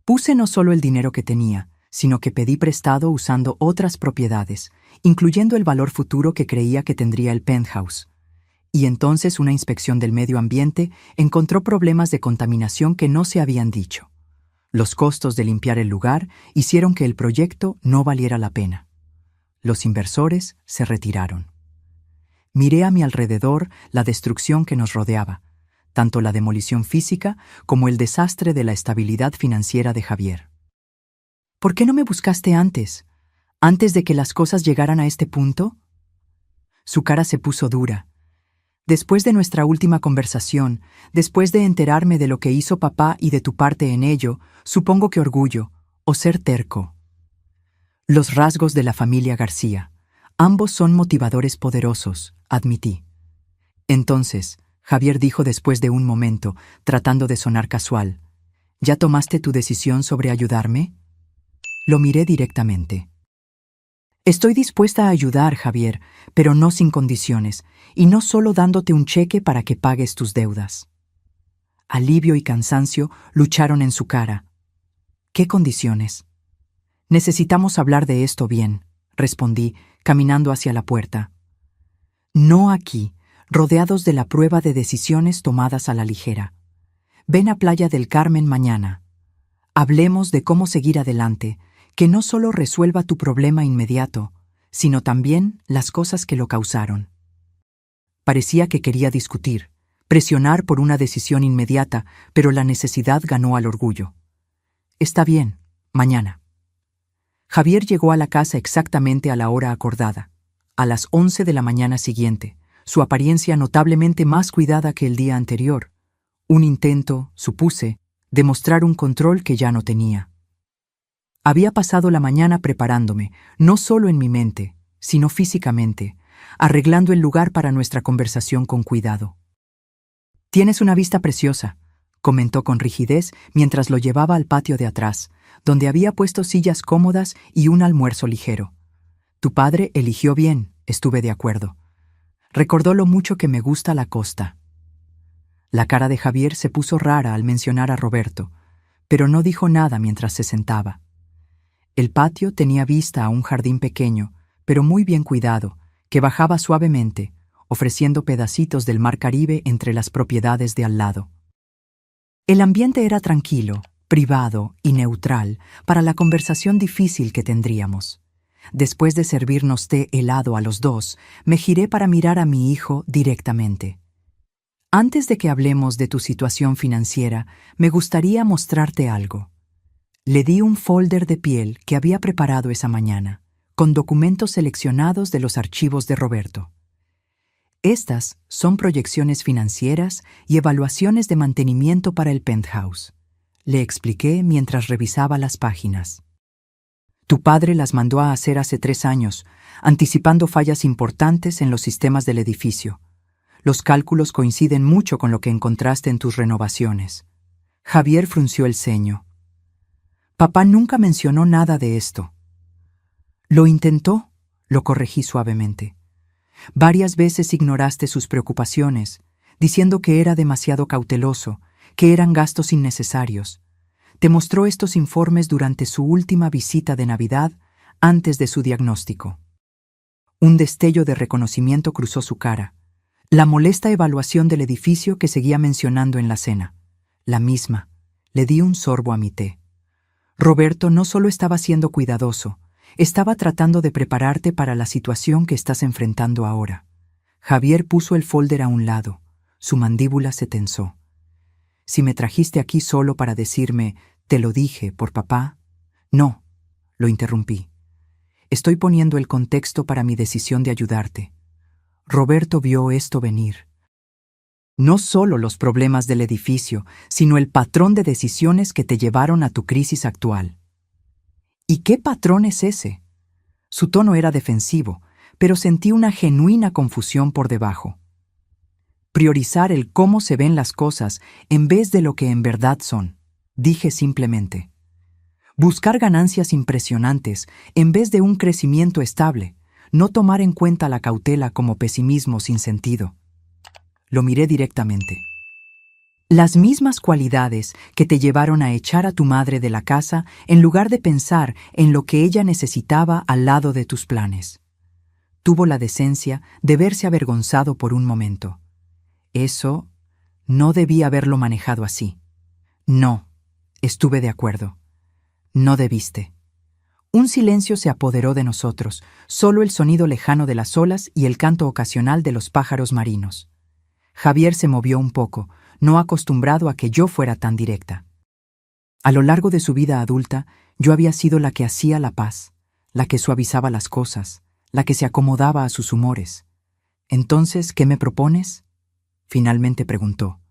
Puse no solo el dinero que tenía, sino que pedí prestado usando otras propiedades, incluyendo el valor futuro que creía que tendría el penthouse. Y entonces una inspección del medio ambiente encontró problemas de contaminación que no se habían dicho. Los costos de limpiar el lugar hicieron que el proyecto no valiera la pena. Los inversores se retiraron. Miré a mi alrededor la destrucción que nos rodeaba, tanto la demolición física como el desastre de la estabilidad financiera de Javier. ¿Por qué no me buscaste antes? ¿Antes de que las cosas llegaran a este punto? Su cara se puso dura. Después de nuestra última conversación, después de enterarme de lo que hizo papá y de tu parte en ello, supongo que orgullo, o ser terco. Los rasgos de la familia García. Ambos son motivadores poderosos, admití. Entonces, Javier dijo después de un momento, tratando de sonar casual, ¿ya tomaste tu decisión sobre ayudarme? Lo miré directamente. Estoy dispuesta a ayudar, Javier, pero no sin condiciones, y no solo dándote un cheque para que pagues tus deudas. Alivio y cansancio lucharon en su cara. ¿Qué condiciones? Necesitamos hablar de esto bien, respondí, caminando hacia la puerta. No aquí, rodeados de la prueba de decisiones tomadas a la ligera. Ven a Playa del Carmen mañana. Hablemos de cómo seguir adelante, que no solo resuelva tu problema inmediato, sino también las cosas que lo causaron. Parecía que quería discutir, presionar por una decisión inmediata, pero la necesidad ganó al orgullo. Está bien, mañana. Javier llegó a la casa exactamente a la hora acordada, a las 11 de la mañana siguiente, su apariencia notablemente más cuidada que el día anterior. Un intento, supuse, de mostrar un control que ya no tenía. Había pasado la mañana preparándome, no solo en mi mente, sino físicamente, arreglando el lugar para nuestra conversación con cuidado. «Tienes una vista preciosa», comentó con rigidez mientras lo llevaba al patio de atrás, donde había puesto sillas cómodas y un almuerzo ligero. «Tu padre eligió bien», estuve de acuerdo. Recordó lo mucho que me gusta la costa. La cara de Javier se puso rara al mencionar a Roberto, pero no dijo nada mientras se sentaba. El patio tenía vista a un jardín pequeño, pero muy bien cuidado, que bajaba suavemente, ofreciendo pedacitos del mar Caribe entre las propiedades de al lado. El ambiente era tranquilo, privado y neutral para la conversación difícil que tendríamos. Después de servirnos té helado a los dos, me giré para mirar a mi hijo directamente. Antes de que hablemos de tu situación financiera, me gustaría mostrarte algo. Le di un folder de piel que había preparado esa mañana, con documentos seleccionados de los archivos de Roberto. Estas son proyecciones financieras y evaluaciones de mantenimiento para el penthouse. le expliqué mientras revisaba las páginas. Tu padre las mandó a hacer hace 3 años, anticipando fallas importantes en los sistemas del edificio. Los cálculos coinciden mucho con lo que encontraste en tus renovaciones. Javier frunció el ceño. Papá nunca mencionó nada de esto. Lo intentó, lo corregí suavemente. Varias veces ignoraste sus preocupaciones, diciendo que era demasiado cauteloso, que eran gastos innecesarios. Te mostró estos informes durante su última visita de Navidad, antes de su diagnóstico. Un destello de reconocimiento cruzó su cara. La molesta evaluación del edificio que seguía mencionando en la cena. La misma. Le di un sorbo a mi té. Roberto no solo estaba siendo cuidadoso, estaba tratando de prepararte para la situación que estás enfrentando ahora. Javier puso el folder a un lado. Su mandíbula se tensó. Si me trajiste aquí solo para decirme, te lo dije, por papá. No, lo interrumpí. Estoy poniendo el contexto para mi decisión de ayudarte. Roberto vio esto venir. No solo los problemas del edificio, sino el patrón de decisiones que te llevaron a tu crisis actual. ¿Y qué patrón es ese? Su tono era defensivo, pero sentí una genuina confusión por debajo. Priorizar el cómo se ven las cosas en vez de lo que en verdad son, dije simplemente. Buscar ganancias impresionantes en vez de un crecimiento estable, no tomar en cuenta la cautela como pesimismo sin sentido. Lo miré directamente. Las mismas cualidades que te llevaron a echar a tu madre de la casa en lugar de pensar en lo que ella necesitaba al lado de tus planes. Tuvo la decencia de verse avergonzado por un momento. Eso no debía haberlo manejado así. No, estuve de acuerdo. No debiste. Un silencio se apoderó de nosotros, solo el sonido lejano de las olas y el canto ocasional de los pájaros marinos. Javier se movió un poco, no acostumbrado a que yo fuera tan directa. A lo largo de su vida adulta, yo había sido la que hacía la paz, la que suavizaba las cosas, la que se acomodaba a sus humores. Entonces, ¿qué me propones? Finalmente preguntó.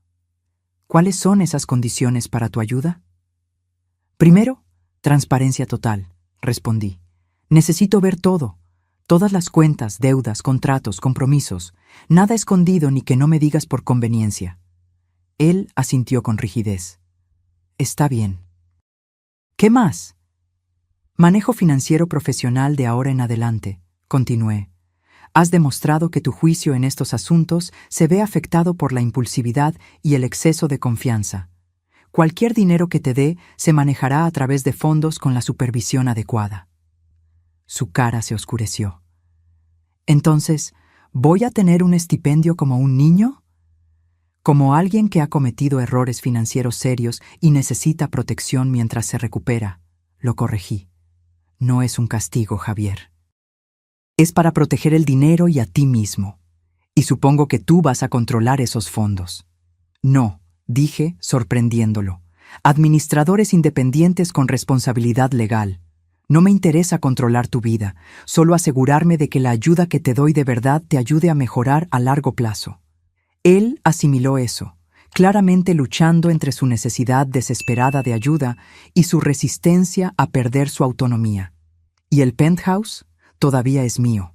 ¿Cuáles son esas condiciones para tu ayuda? Primero, transparencia total, respondí. Necesito ver todo. Todas las cuentas, deudas, contratos, compromisos. Nada escondido ni que no me digas por conveniencia. Él asintió con rigidez. Está bien. ¿Qué más? Manejo financiero profesional de ahora en adelante, continué. Has demostrado que tu juicio en estos asuntos se ve afectado por la impulsividad y el exceso de confianza. Cualquier dinero que te dé se manejará a través de fondos con la supervisión adecuada. Su cara se oscureció. Entonces, ¿voy a tener un estipendio como un niño? Como alguien que ha cometido errores financieros serios y necesita protección mientras se recupera, lo corregí. No es un castigo, Javier. Es para proteger el dinero y a ti mismo. Y supongo que tú vas a controlar esos fondos. No, dije, sorprendiéndolo. Administradores independientes con responsabilidad legal. No me interesa controlar tu vida, solo asegurarme de que la ayuda que te doy de verdad te ayude a mejorar a largo plazo. Él asimiló eso, claramente luchando entre su necesidad desesperada de ayuda y su resistencia a perder su autonomía. ¿Y el penthouse? Todavía es mío.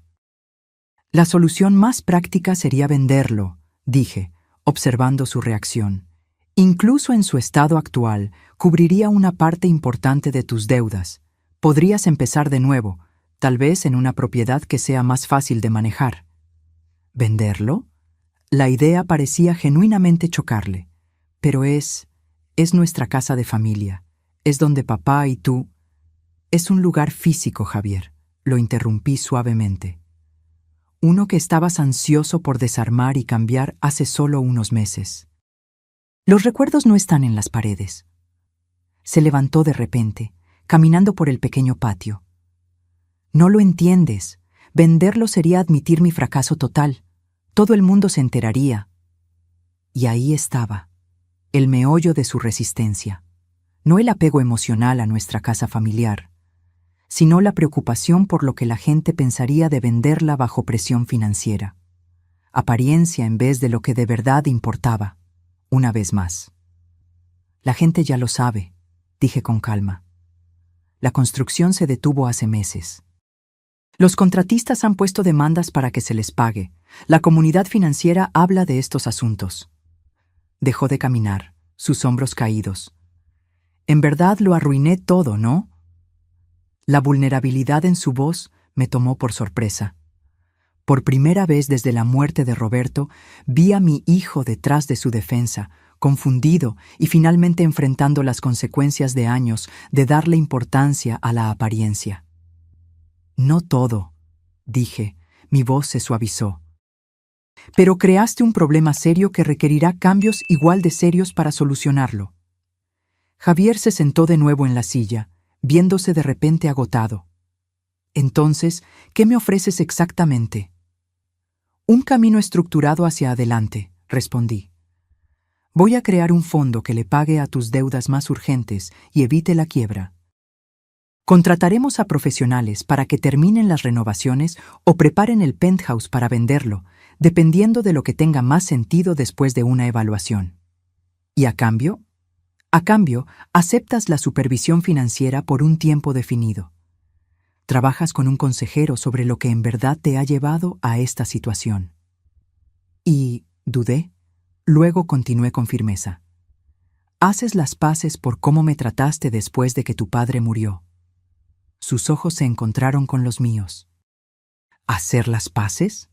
La solución más práctica sería venderlo, dije, observando su reacción. Incluso en su estado actual, cubriría una parte importante de tus deudas. Podrías empezar de nuevo, tal vez en una propiedad que sea más fácil de manejar. ¿Venderlo? La idea parecía genuinamente chocarle. Pero es nuestra casa de familia. Es donde papá y tú... Es un lugar físico, Javier. Lo interrumpí suavemente. Uno que estabas ansioso por desarmar y cambiar hace solo unos meses. Los recuerdos no están en las paredes. Se levantó de repente, caminando por el pequeño patio. No lo entiendes. Venderlo sería admitir mi fracaso total. Todo el mundo se enteraría. Y ahí estaba, el meollo de su resistencia. No el apego emocional a nuestra casa familiar, sino la preocupación por lo que la gente pensaría de venderla bajo presión financiera. Apariencia en vez de lo que de verdad importaba, una vez más. La gente ya lo sabe, dije con calma. La construcción se detuvo hace meses. Los contratistas han puesto demandas para que se les pague. La comunidad financiera habla de estos asuntos. Dejó de caminar, sus hombros caídos. En verdad lo arruiné todo, ¿no? La vulnerabilidad en su voz me tomó por sorpresa. Por primera vez desde la muerte de Roberto, vi a mi hijo detrás de su defensa, confundido y finalmente enfrentando las consecuencias de años de darle importancia a la apariencia. No todo, dije, mi voz se suavizó. Pero creaste un problema serio que requerirá cambios igual de serios para solucionarlo. Javier se sentó de nuevo en la silla, viéndose de repente agotado. Entonces, ¿qué me ofreces exactamente? Un camino estructurado hacia adelante, respondí. Voy a crear un fondo que le pague a tus deudas más urgentes y evite la quiebra. Contrataremos a profesionales para que terminen las renovaciones o preparen el penthouse para venderlo, dependiendo de lo que tenga más sentido después de una evaluación. ¿Y a cambio? A cambio, aceptas la supervisión financiera por un tiempo definido. Trabajas con un consejero sobre lo que en verdad te ha llevado a esta situación. Y dudé. Luego continué con firmeza. Haces las paces por cómo me trataste después de que tu padre murió. Sus ojos se encontraron con los míos. ¿Hacer las paces?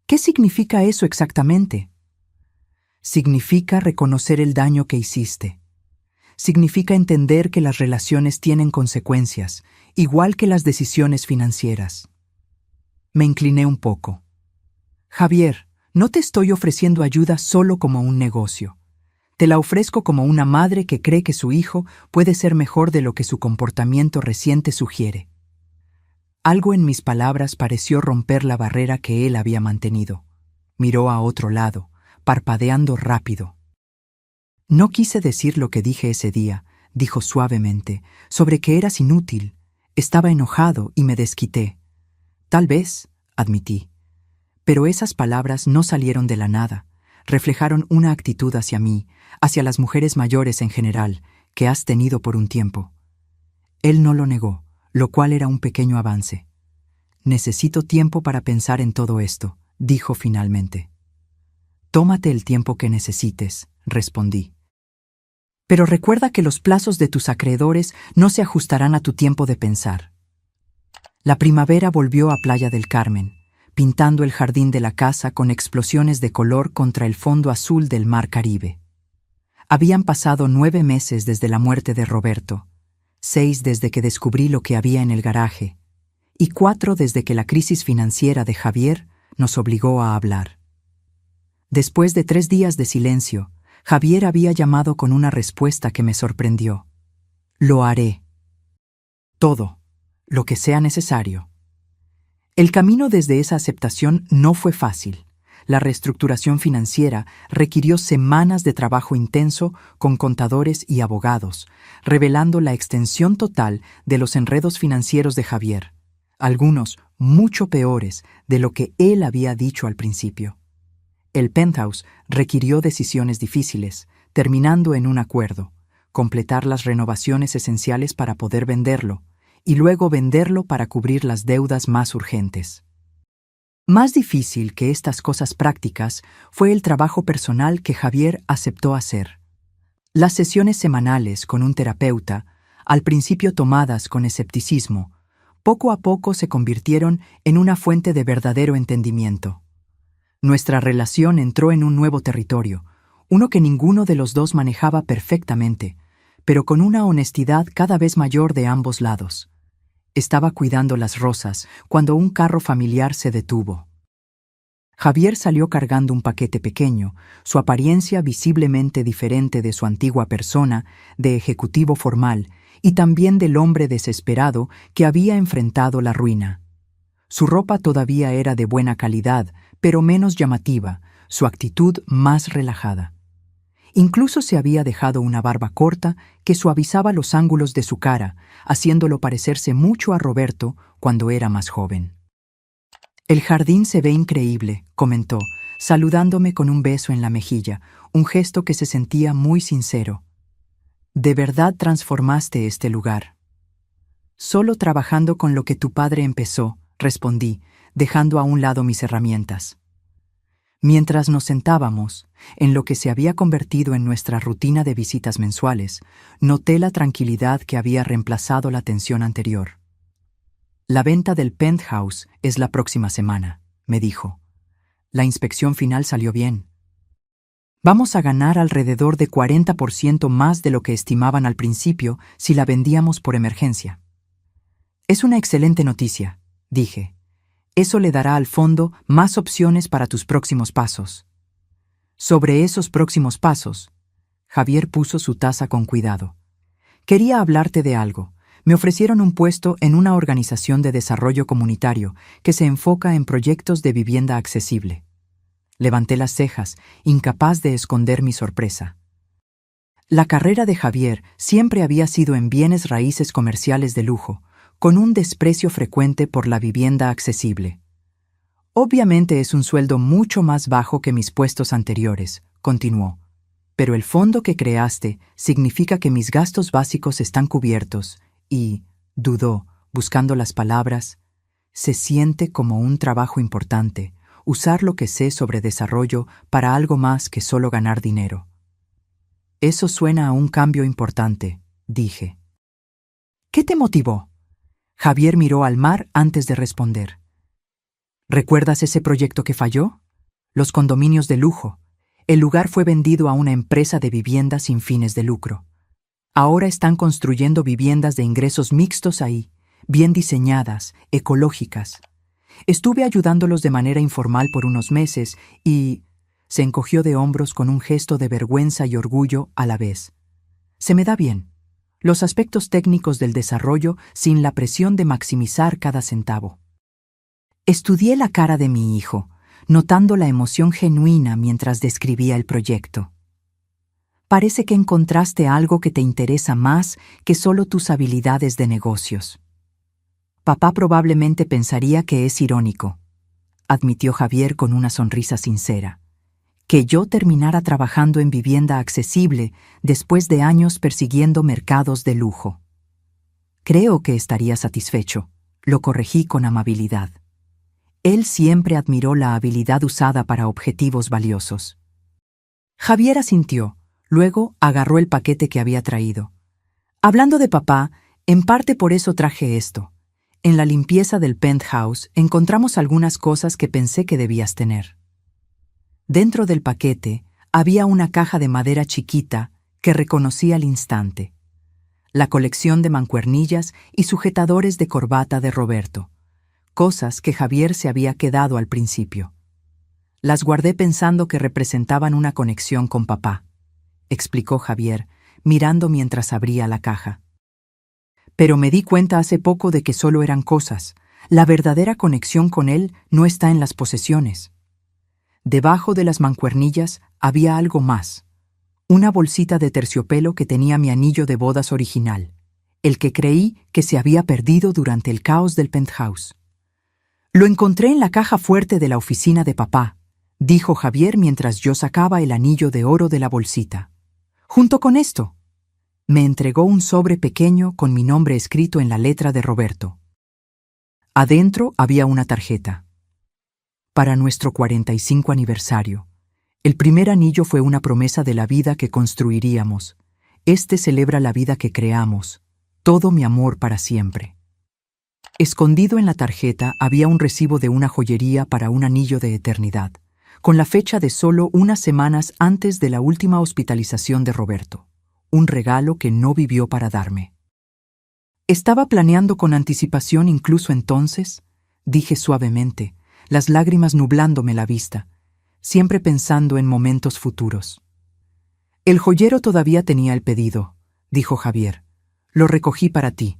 ¿Qué significa eso exactamente? Significa reconocer el daño que hiciste. Significa entender que las relaciones tienen consecuencias, igual que las decisiones financieras. Me incliné un poco. Javier, no te estoy ofreciendo ayuda solo como un negocio. Te la ofrezco como una madre que cree que su hijo puede ser mejor de lo que su comportamiento reciente sugiere. Algo en mis palabras pareció romper la barrera que él había mantenido. Miró a otro lado, parpadeando rápido. No quise decir lo que dije ese día, dijo suavemente, sobre que eras inútil. Estaba enojado y me desquité. Tal vez, admití. Pero esas palabras no salieron de la nada. Reflejaron una actitud hacia mí, hacia las mujeres mayores en general, que has tenido por un tiempo. Él no lo negó, lo cual era un pequeño avance. Necesito tiempo para pensar en todo esto, dijo finalmente. Tómate el tiempo que necesites, respondí. Pero recuerda que los plazos de tus acreedores no se ajustarán a tu tiempo de pensar. La primavera volvió a Playa del Carmen, pintando el jardín de la casa con explosiones de color contra el fondo azul del mar Caribe. Habían pasado 9 meses desde la muerte de Roberto, 6 desde que descubrí lo que había en el garaje, y 4 desde que la crisis financiera de Javier nos obligó a hablar. Después de 3 días de silencio, Javier había llamado con una respuesta que me sorprendió. Lo haré. Todo, lo que sea necesario. El camino desde esa aceptación no fue fácil. La reestructuración financiera requirió semanas de trabajo intenso con contadores y abogados, revelando la extensión total de los enredos financieros de Javier, algunos mucho peores de lo que él había dicho al principio. El penthouse requirió decisiones difíciles, terminando en un acuerdo, completar las renovaciones esenciales para poder venderlo, y luego venderlo para cubrir las deudas más urgentes. Más difícil que estas cosas prácticas fue el trabajo personal que Javier aceptó hacer. Las sesiones semanales con un terapeuta, al principio tomadas con escepticismo, poco a poco se convirtieron en una fuente de verdadero entendimiento. Nuestra relación entró en un nuevo territorio, uno que ninguno de los dos manejaba perfectamente, pero con una honestidad cada vez mayor de ambos lados. Estaba cuidando las rosas cuando un carro familiar se detuvo. Javier salió cargando un paquete pequeño, su apariencia visiblemente diferente de su antigua persona, de ejecutivo formal, y también del hombre desesperado que había enfrentado la ruina. Su ropa todavía era de buena calidad, pero menos llamativa, su actitud más relajada. Incluso se había dejado una barba corta que suavizaba los ángulos de su cara, haciéndolo parecerse mucho a Roberto cuando era más joven. «El jardín se ve increíble», comentó, saludándome con un beso en la mejilla, un gesto que se sentía muy sincero. De verdad transformaste este lugar. Solo trabajando con lo que tu padre empezó, respondí, dejando a un lado mis herramientas. Mientras nos sentábamos, en lo que se había convertido en nuestra rutina de visitas mensuales, noté la tranquilidad que había reemplazado la tensión anterior. La venta del penthouse es la próxima semana, me dijo. La inspección final salió bien. Vamos a ganar alrededor de 40% más de lo que estimaban al principio si la vendíamos por emergencia. Es una excelente noticia, dije. Eso le dará al fondo más opciones para tus próximos pasos. Sobre esos próximos pasos, Javier puso su taza con cuidado. Quería hablarte de algo. Me ofrecieron un puesto en una organización de desarrollo comunitario que se enfoca en proyectos de vivienda accesible. Levanté las cejas, incapaz de esconder mi sorpresa. La carrera de Javier siempre había sido en bienes raíces comerciales de lujo, con un desprecio frecuente por la vivienda accesible. Obviamente es un sueldo mucho más bajo que mis puestos anteriores, continuó, pero el fondo que creaste significa que mis gastos básicos están cubiertos y, dudó, buscando las palabras, se siente como un trabajo importante, usar lo que sé sobre desarrollo para algo más que solo ganar dinero. Eso suena a un cambio importante, dije. ¿Qué te motivó? Javier miró al mar antes de responder. ¿Recuerdas ese proyecto que falló? Los condominios de lujo. El lugar fue vendido a una empresa de vivienda sin fines de lucro. Ahora están construyendo viviendas de ingresos mixtos ahí, bien diseñadas, ecológicas. Estuve ayudándolos de manera informal por unos meses y se encogió de hombros con un gesto de vergüenza y orgullo a la vez. Se me da bien. Los aspectos técnicos del desarrollo sin la presión de maximizar cada centavo. Estudié la cara de mi hijo, notando la emoción genuina mientras describía el proyecto. Parece que encontraste algo que te interesa más que solo tus habilidades de negocios. Papá probablemente pensaría que es irónico, admitió Javier con una sonrisa sincera, que yo terminara trabajando en vivienda accesible después de años persiguiendo mercados de lujo. Creo que estaría satisfecho, lo corregí con amabilidad. Él siempre admiró la habilidad usada para objetivos valiosos. Javier asintió, luego agarró el paquete que había traído. Hablando de papá, en parte por eso traje esto. En la limpieza del penthouse encontramos algunas cosas que pensé que debías tener. Dentro del paquete había una caja de madera chiquita que reconocí al instante. La colección de mancuernillas y sujetadores de corbata de Roberto. Cosas que Javier se había quedado al principio. Las guardé pensando que representaban una conexión con papá, explicó Javier, mirando mientras abría la caja. Pero me di cuenta hace poco de que solo eran cosas. La verdadera conexión con él no está en las posesiones. Debajo de las mancuernillas había algo más. Una bolsita de terciopelo que tenía mi anillo de bodas original, el que creí que se había perdido durante el caos del penthouse. Lo encontré en la caja fuerte de la oficina de papá, dijo Javier mientras yo sacaba el anillo de oro de la bolsita. Junto con esto, me entregó un sobre pequeño con mi nombre escrito en la letra de Roberto. Adentro había una tarjeta. Para nuestro 45 aniversario. El primer anillo fue una promesa de la vida que construiríamos. Este celebra la vida que creamos. Todo mi amor para siempre. Escondido en la tarjeta había un recibo de una joyería para un anillo de eternidad, con la fecha de solo unas semanas antes de la última hospitalización de Roberto. Un regalo que no vivió para darme. ¿Estaba planeando con anticipación incluso entonces? Dije suavemente, las lágrimas nublándome la vista, siempre pensando en momentos futuros. El joyero todavía tenía el pedido, dijo Javier. Lo recogí para ti.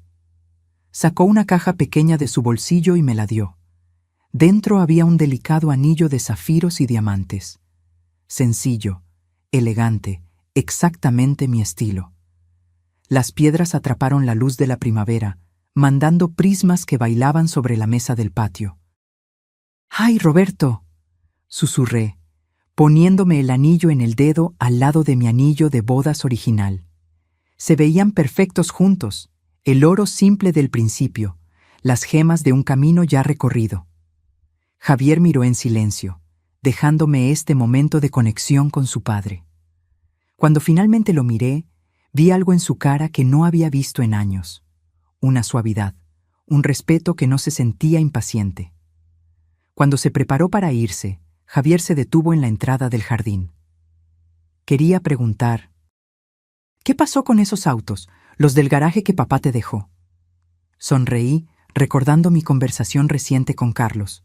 Sacó una caja pequeña de su bolsillo y me la dio. Dentro había un delicado anillo de zafiros y diamantes. Sencillo, elegante, exactamente mi estilo. Las piedras atraparon la luz de la primavera, mandando prismas que bailaban sobre la mesa del patio. ¡Ay, Roberto!, susurré, poniéndome el anillo en el dedo al lado de mi anillo de bodas original. Se veían perfectos juntos, el oro simple del principio, las gemas de un camino ya recorrido. Javier miró en silencio, dejándome este momento de conexión con su padre. Cuando finalmente lo miré, vi algo en su cara que no había visto en años. Una suavidad, un respeto que no se sentía impaciente. Cuando se preparó para irse, Javier se detuvo en la entrada del jardín. Quería preguntar: ¿qué pasó con esos autos, los del garaje que papá te dejó? Sonreí, recordando mi conversación reciente con Carlos.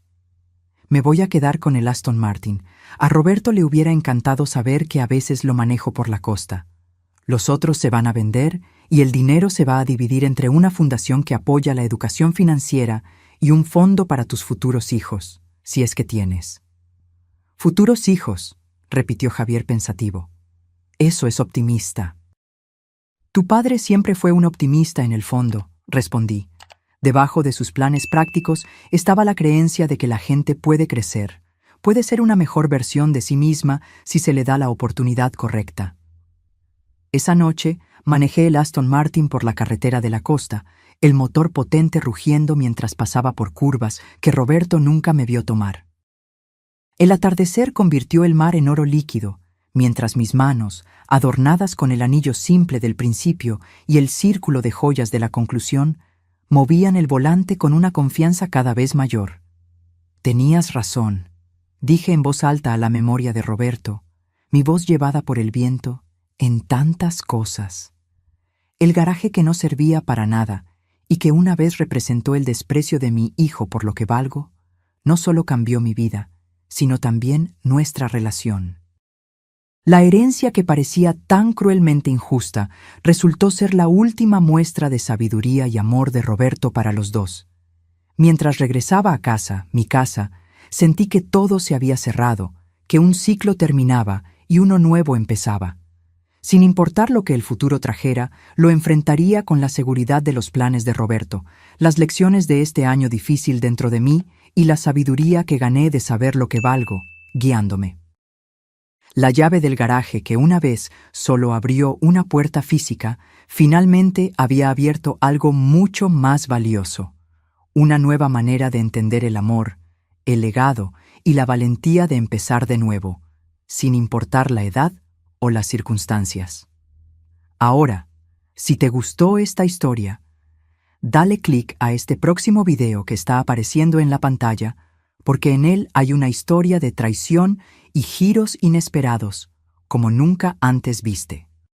Me voy a quedar con el Aston Martin. A Roberto le hubiera encantado saber que a veces lo manejo por la costa. Los otros se van a vender y el dinero se va a dividir entre una fundación que apoya la educación financiera y un fondo para tus futuros hijos, si es que tienes. Futuros hijos, repitió Javier pensativo. Eso es optimista. Tu padre siempre fue un optimista en el fondo, respondí. Debajo de sus planes prácticos estaba la creencia de que la gente puede crecer, puede ser una mejor versión de sí misma si se le da la oportunidad correcta. Esa noche manejé el Aston Martin por la carretera de la costa, el motor potente rugiendo mientras pasaba por curvas que Roberto nunca me vio tomar. El atardecer convirtió el mar en oro líquido, mientras mis manos, adornadas con el anillo simple del principio y el círculo de joyas de la conclusión, movían el volante con una confianza cada vez mayor. Tenías razón, dije en voz alta a la memoria de Roberto, mi voz llevada por el viento, en tantas cosas. El garaje que no servía para nada y que una vez representó el desprecio de mi hijo por lo que valgo, no solo cambió mi vida, sino también nuestra relación. La herencia que parecía tan cruelmente injusta resultó ser la última muestra de sabiduría y amor de Roberto para los dos. Mientras regresaba a casa, mi casa, sentí que todo se había cerrado, que un ciclo terminaba y uno nuevo empezaba. Sin importar lo que el futuro trajera, lo enfrentaría con la seguridad de los planes de Roberto, las lecciones de este año difícil dentro de mí y la sabiduría que gané de saber lo que valgo, guiándome. La llave del garaje que una vez solo abrió una puerta física, finalmente había abierto algo mucho más valioso, una nueva manera de entender el amor, el legado y la valentía de empezar de nuevo, sin importar la edad o las circunstancias. Ahora, si te gustó esta historia, dale clic a este próximo video que está apareciendo en la pantalla, porque en él hay una historia de traición y giros inesperados, como nunca antes viste.